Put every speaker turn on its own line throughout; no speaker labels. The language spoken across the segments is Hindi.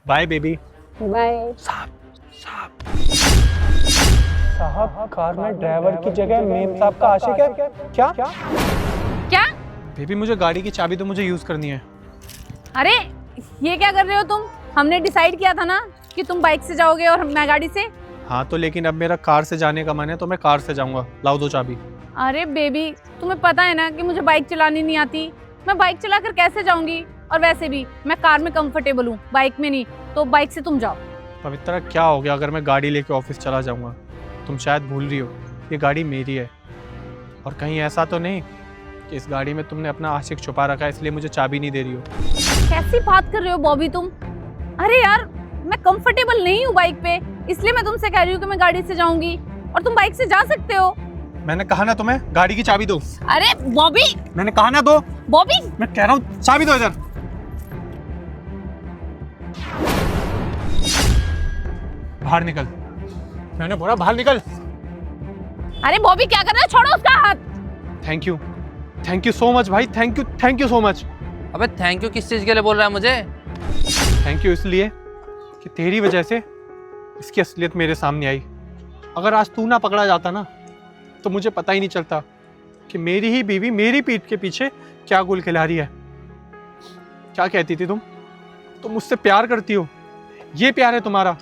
Bye baby.
बाय।
साहब कार में ड्राइवर की जगह मेम साहब का आशिक है क्या?
क्या?
बेबी मुझे गाड़ी की चाबी तो मुझे यूज करनी है।
अरे ये क्या कर रहे हो तुम? हमने डिसाइड किया था ना कि तुम बाइक से जाओगे और मैं गाड़ी से।
हाँ तो लेकिन अब मेरा कार से जाने का मन है तो मैं कार से जाऊंगा। लाओ दो चाबी।
अरे बेबी तुम्हें पता है ना कि मुझे बाइक चलानी नहीं आती। मैं बाइक चलाकर कैसे जाऊंगी? और वैसे भी मैं कार में कंफर्टेबल हूँ, बाइक में नहीं। तो बाइक से तुम जाओ।
पवित्रा क्या हो गया अगर मैं गाड़ी लेके ऑफिस चला जाऊंगा? तुम शायद भूल रही हो ये गाड़ी मेरी है। और कहीं ऐसा तो नहीं कि इस गाड़ी में तुमने अपना आशिक छुपा रखा है इसलिए मुझे चाबी नहीं दे रही हो?
कैसी बात कर रहे हो बॉबी तुम? अरे यार मैं कंफर्टेबल नहीं हूँ बाइक पे, इसलिए मैं तुमसे कह रही हूँ कि मैं गाड़ी से जाऊंगी और तुम बाइक से जा सकते हो।
मैंने कहा ना तुम्हें गाड़ी की चाबी दो।
अरे बॉबी,
मैंने कहा ना दो।
बॉबी
मैं कह रहा हूँ चाबी दो इधर। बाहर निकल। मैंने बोला बाहर निकल।
अरे बॉबी क्या कर रहा है? छोड़ो उसका हाथ।
थैंक यू सो मच भाई। Thank you so much.
अबे थैंक यू किस चीज के लिए बोल रहा है मुझे?
थैंक यू इसलिए कि तेरी वजह से इसकी असलियत मेरे सामने आई। अगर आज तू ना पकड़ा जाता ना तो मुझे पता ही नहीं चलता कि मेरी ही बीवी मेरी पीठ के पीछे क्या गुल खिला रही है। क्या कहती थी तुम मुझसे प्यार करती हो, ये प्यार है तुम्हारा।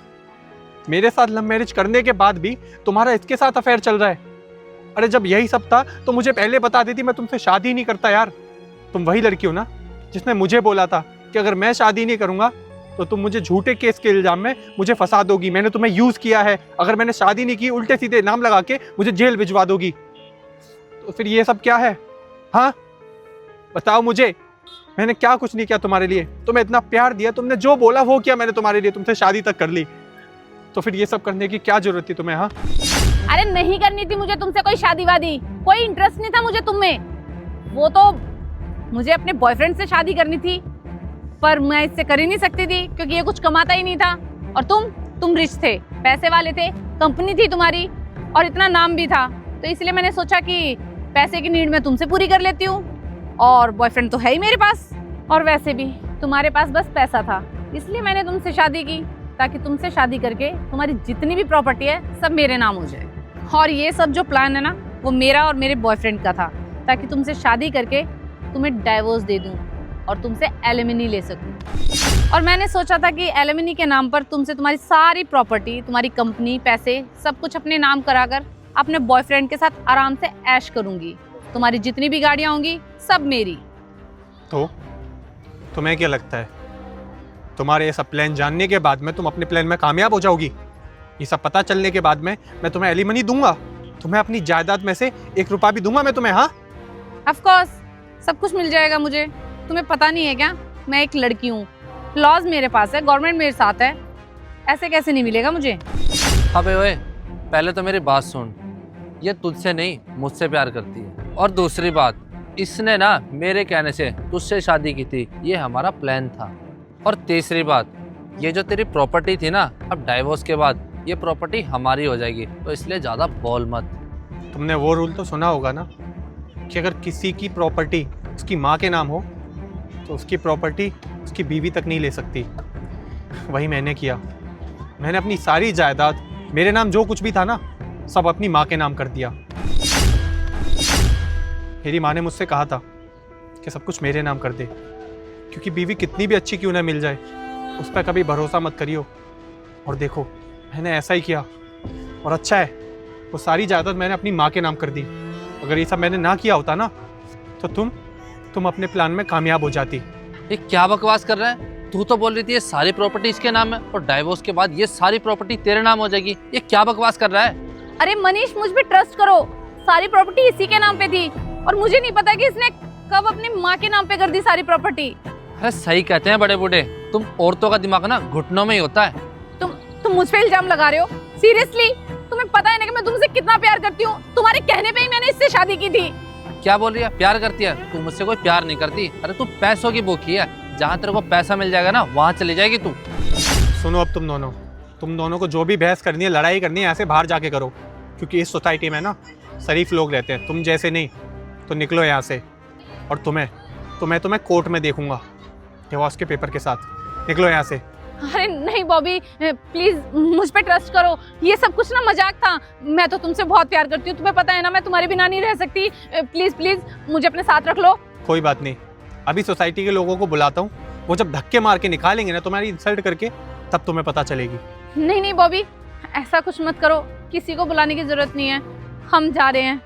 मेरे साथ लव मैरिज करने के बाद भी तुम्हारा इसके साथ अफेयर चल रहा है। अरे जब यही सब था तो मुझे पहले बता देती, मैं तुमसे शादी नहीं करता यार। तुम वही लड़की हो ना जिसने मुझे बोला था कि अगर मैं शादी नहीं करूंगा तो तुम मुझे झूठे केस के इल्जाम में मुझे फंसा दोगी। मैंने तुम्हें यूज किया है, अगर मैंने शादी नहीं की उल्टे सीधे नाम लगा के मुझे जेल भिजवा दोगी। तो फिर ये सब क्या है? हाँ बताओ मुझे, मैंने क्या कुछ नहीं किया तुम्हारे लिए? तुम्हें इतना प्यार दिया, तुमने जो बोला वो किया मैंने तुम्हारे लिए, तुमसे शादी तक कर ली। तो फिर ये सब करने की क्या जरूरत थी तुम्हें? हाँ
अरे नहीं करनी थी मुझे तुमसे कोई शादी वादी, कोई इंटरेस्ट नहीं था मुझे तुम में। वो तो मुझे अपने बॉयफ्रेंड से शादी करनी थी, पर मैं इससे कर ही नहीं सकती थी क्योंकि ये कुछ कमाता ही नहीं था। और तुम रिच थे, पैसे वाले थे, कंपनी थी तुम्हारी और इतना नाम भी था। तो इसलिए मैंने सोचा कि पैसे की नीड मैं तुमसे पूरी कर लेती हूँ। और बॉयफ्रेंड तो है ही मेरे पास, और वैसे भी तुम्हारे पास बस पैसा था, इसलिए मैंने तुमसे शादी की ताकि तुमसे शादी करके तुम्हारी जितनी भी प्रॉपर्टी है सब मेरे नाम हो जाए। और ये सब जो प्लान है ना वो मेरा और मेरे बॉयफ्रेंड का था, ताकि तुमसे शादी करके तुम्हें डाइवोर्स दे दूं और तुमसे एलिमनी ले सकूं। और मैंने सोचा था कि एलिमनी के नाम पर तुमसे तुम्हारी सारी प्रॉपर्टी, तुम्हारी कंपनी, पैसे सब कुछ अपने नाम कराकर अपने बॉयफ्रेंड के साथ आराम से ऐश करूंगी। तुम्हारी जितनी भी गाड़ियां होंगी सब मेरी।
तो तुम्हें क्या लगता है तुम्हारे ये सब प्लान जानने के बाद में तुम अपने प्लान में कामयाब हो जाओगी? ये सब पता चलने के बाद में मैं तुम्हें एलिमनी दूंगा, तुम्हें अपनी जायदाद में से 1 रुपया भी दूंगा मैं तुम्हें। हाँ
ऑफ कोर्स सब कुछ मिल जाएगा मुझे। तुम्हें पता नहीं है क्या, मैं एक लड़की हूँ, लॉज मेरे पास है, गवर्नमेंट मेरे साथ है, ऐसे कैसे नहीं मिलेगा मुझे?
अबे ओए पहले तो मेरी बात सुन, ये तुझसे नहीं मुझसे प्यार करती है। और दूसरी बात, इसने ना मेरे कहने से तुझसे शादी की थी, ये हमारा प्लान था। और तीसरी बात, ये जो तेरी प्रॉपर्टी थी ना, अब डाइवोर्स के बाद ये प्रॉपर्टी हमारी हो जाएगी, तो इसलिए ज़्यादा बोल मत।
तुमने वो रूल तो सुना होगा ना कि अगर किसी की प्रॉपर्टी उसकी माँ के नाम हो तो उसकी प्रॉपर्टी उसकी बीवी तक नहीं ले सकती। वही मैंने किया। मैंने अपनी सारी जायदाद, मेरे नाम जो कुछ भी था ना, सब अपनी माँ के नाम कर दिया। मेरी माँ ने मुझसे कहा था कि सब कुछ मेरे नाम कर दे, क्योंकि बीवी कितनी भी अच्छी क्यों ना मिल जाए उस पर कभी भरोसा मत करियो। और देखो मैंने ऐसा ही किया, और अच्छा है वो सारी जायदाद मैंने अपनी माँ के नाम कर दी। अगर ये सब मैंने ना किया होता ना तो तुम अपने प्लान में कामयाब हो जाती।
ये क्या बकवास कर रहा है? तू तो बोल रही थी ये सारी प्रॉपर्टी इसके नाम है और डाइवोर्स के बाद ये सारी प्रॉपर्टी तेरे नाम हो जाएगी। ये क्या बकवास कर रहा है?
अरे मनीष मुझ पे ट्रस्ट करो, सारी प्रॉपर्टी इसी के नाम पे थी और मुझे नहीं पता कि इसने कब अपनी माँ के नाम पे कर दी सारी प्रॉपर्टी।
अरे सही कहते हैं बड़े बूढ़े, तुम औरतों का दिमाग ना घुटनों में ही होता है।
तुम मुझ पे इल्जाम लगा रहे हो? सीरियसली? तुम्हें पता है ना कि मैं तुमसे कितना प्यार करती हूँ? तुम्हारे कहने पे ही मैंने इससे शादी की थी।
क्या बोल रही है? प्यार करती है? तू मुझसे कोई प्यार नहीं करती। अरे तू पैसों की भूखी है, जहाँ तेरे को पैसा मिल जाएगा ना वहाँ चली जाएगी तू।
सुनो अब तुम दोनों को जो भी बहस करनी है, लड़ाई करनी है, ऐसे बाहर जाके करो, क्योंकि इस सोसाइटी में ना शरीफ लोग रहते हैं, तुम जैसे नहीं। तो निकलो यहाँ से, और तुम्हें कोर्ट में देखूंगा डिवोर्स के पेपर के साथ। निकलो यहाँ से।
अरे नहीं बॉबी, प्लीज मुझ पे ट्रस्ट करो, ये सब कुछ ना मजाक था। मैं तो तुमसे बहुत प्यार करती हूँ, तुम्हें पता है ना, मैं तुम्हारे बिना नहीं रह सकती। प्लीज प्लीज मुझे अपने साथ रख लो।
कोई बात नहीं, अभी सोसाइटी के लोगों को बुलाता हूँ, वो जब धक्के मार के निकालेंगे ना तुम्हारी इंसल्ट करके, तब तुम्हें पता चलेगी।
नहीं नहीं बॉबी, ऐसा कुछ मत करो, किसी को बुलाने की जरूरत नहीं है, हम जा रहे हैं।